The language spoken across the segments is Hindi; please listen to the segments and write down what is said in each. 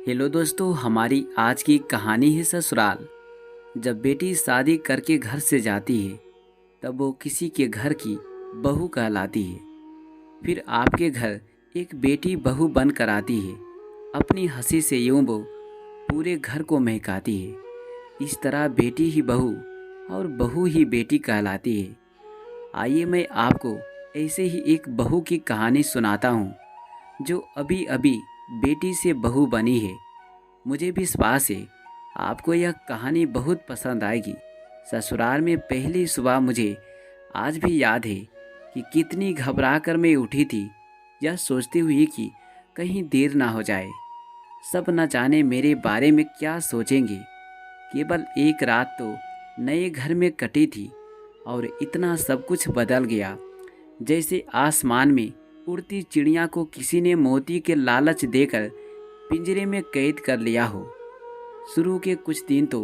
हेलो दोस्तों, हमारी आज की कहानी है ससुराल। जब बेटी शादी करके घर से जाती है तब वो किसी के घर की बहू कहलाती है। फिर आपके घर एक बेटी बहू बन कर आती है। अपनी हंसी से यूं वो पूरे घर को महकाती है। इस तरह बेटी ही बहू और बहू ही बेटी कहलाती है। आइए मैं आपको ऐसे ही एक बहू की कहानी सुनाता हूँ जो अभी अभी बेटी से बहू बनी है। मुझे विश्वास है आपको यह कहानी बहुत पसंद आएगी। ससुराल में पहली सुबह मुझे आज भी याद है कि कितनी घबरा कर मैं उठी थी, यह सोचते हुए कि कहीं देर ना हो जाए। सब न जाने मेरे बारे में क्या सोचेंगे। केवल एक रात तो नए घर में कटी थी और इतना सब कुछ बदल गया, जैसे आसमान में उड़ती चिड़िया को किसी ने मोती के लालच देकर पिंजरे में कैद कर लिया हो। शुरू के कुछ दिन तो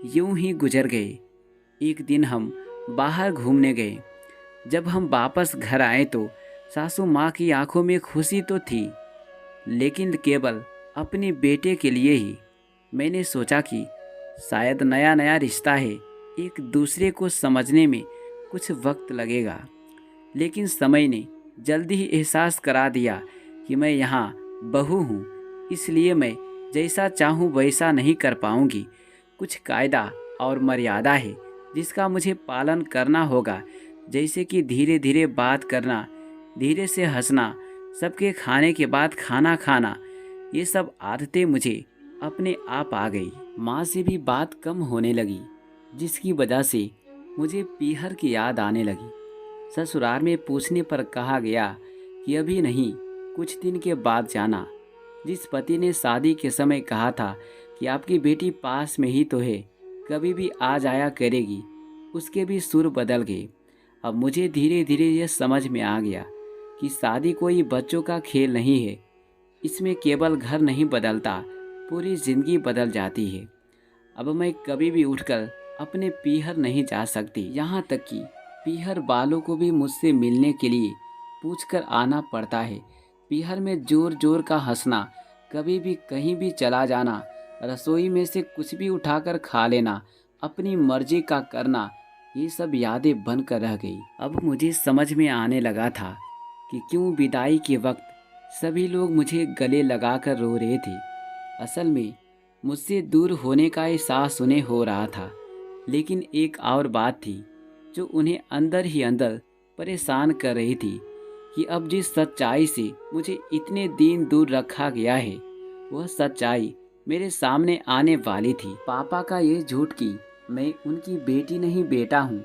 यूं ही गुजर गए। एक दिन हम बाहर घूमने गए। जब हम वापस घर आए तो सासू माँ की आंखों में खुशी तो थी, लेकिन केवल अपने बेटे के लिए ही। मैंने सोचा कि शायद नया नया रिश्ता है, एक दूसरे को समझने में कुछ वक्त लगेगा। लेकिन समय ने जल्दी ही एहसास करा दिया कि मैं यहाँ बहू हूँ, इसलिए मैं जैसा चाहूँ वैसा नहीं कर पाऊँगी। कुछ कायदा और मर्यादा है जिसका मुझे पालन करना होगा, जैसे कि धीरे धीरे बात करना, धीरे से हंसना, सबके खाने के बाद खाना खाना। ये सब आदतें मुझे अपने आप आ गई। माँ से भी बात कम होने लगी, जिसकी वजह से मुझे पीहर की याद आने लगी। ससुराल में पूछने पर कहा गया कि अभी नहीं, कुछ दिन के बाद जाना। जिस पति ने शादी के समय कहा था कि आपकी बेटी पास में ही तो है, कभी भी आ जाया करेगी, उसके भी सुर बदल गए। अब मुझे धीरे धीरे यह समझ में आ गया कि शादी कोई बच्चों का खेल नहीं है। इसमें केवल घर नहीं बदलता, पूरी जिंदगी बदल जाती है। अब मैं कभी भी उठकर अपने पीहर नहीं जा सकती, यहाँ तक कि पीहर वालों को भी मुझसे मिलने के लिए पूछकर आना पड़ता है। पीहर में जोर जोर का हंसना, कभी भी कहीं भी चला जाना, रसोई में से कुछ भी उठाकर खा लेना, अपनी मर्जी का करना, ये सब यादें बनकर रह गई। अब मुझे समझ में आने लगा था कि क्यों विदाई के वक्त सभी लोग मुझे गले लगाकर रो रहे थे। असल में मुझसे दूर होने का एहसास उन्हें हो रहा था, लेकिन एक और बात थी जो उन्हें अंदर ही अंदर परेशान कर रही थी कि अब जिस सच्चाई से मुझे इतने दिन दूर रखा गया है, वह सच्चाई मेरे सामने आने वाली थी। पापा का ये झूठ कि मैं उनकी बेटी नहीं बेटा हूँ,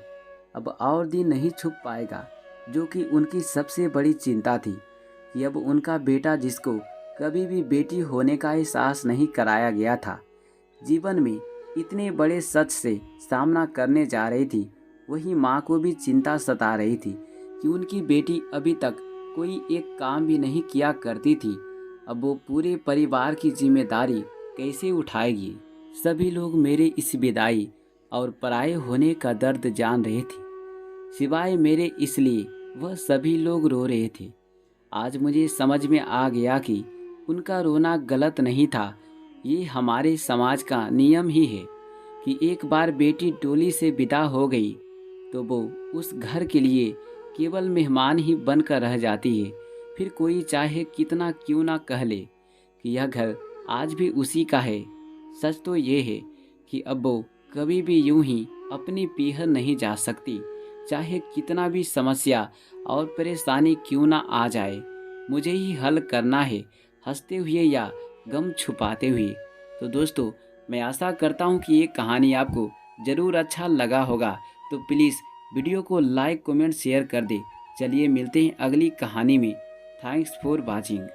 अब और दिन नहीं छुप पाएगा, जो कि उनकी सबसे बड़ी चिंता थी कि अब उनका बेटा, जिसको कभी भी बेटी होने का एहसास नहीं कराया गया था, जीवन में इतने बड़े सच से सामना करने जा रही थी। वही माँ को भी चिंता सता रही थी कि उनकी बेटी अभी तक कोई एक काम भी नहीं किया करती थी, अब वो पूरे परिवार की जिम्मेदारी कैसे उठाएगी। सभी लोग मेरे इस विदाई और पराये होने का दर्द जान रहे थे, सिवाय मेरे, इसलिए वह सभी लोग रो रहे थे। आज मुझे समझ में आ गया कि उनका रोना गलत नहीं था। ये हमारे समाज का नियम ही है कि एक बार बेटी डोली से विदा हो गई तो वो उस घर के लिए केवल मेहमान ही बनकर रह जाती है। फिर कोई चाहे कितना क्यों ना कह ले कि यह घर आज भी उसी का है, सच तो ये है कि अब वो कभी भी यूं ही अपनी पीहर नहीं जा सकती, चाहे कितना भी समस्या और परेशानी क्यों ना आ जाए। मुझे ही हल करना है, हंसते हुए या गम छुपाते हुए। तो दोस्तों, मैं आशा करता हूँ कि ये कहानी आपको ज़रूर अच्छा लगा होगा, तो प्लीज़ वीडियो को लाइक, कमेंट, शेयर कर दे। चलिए मिलते हैं अगली कहानी में। Thanks for watching.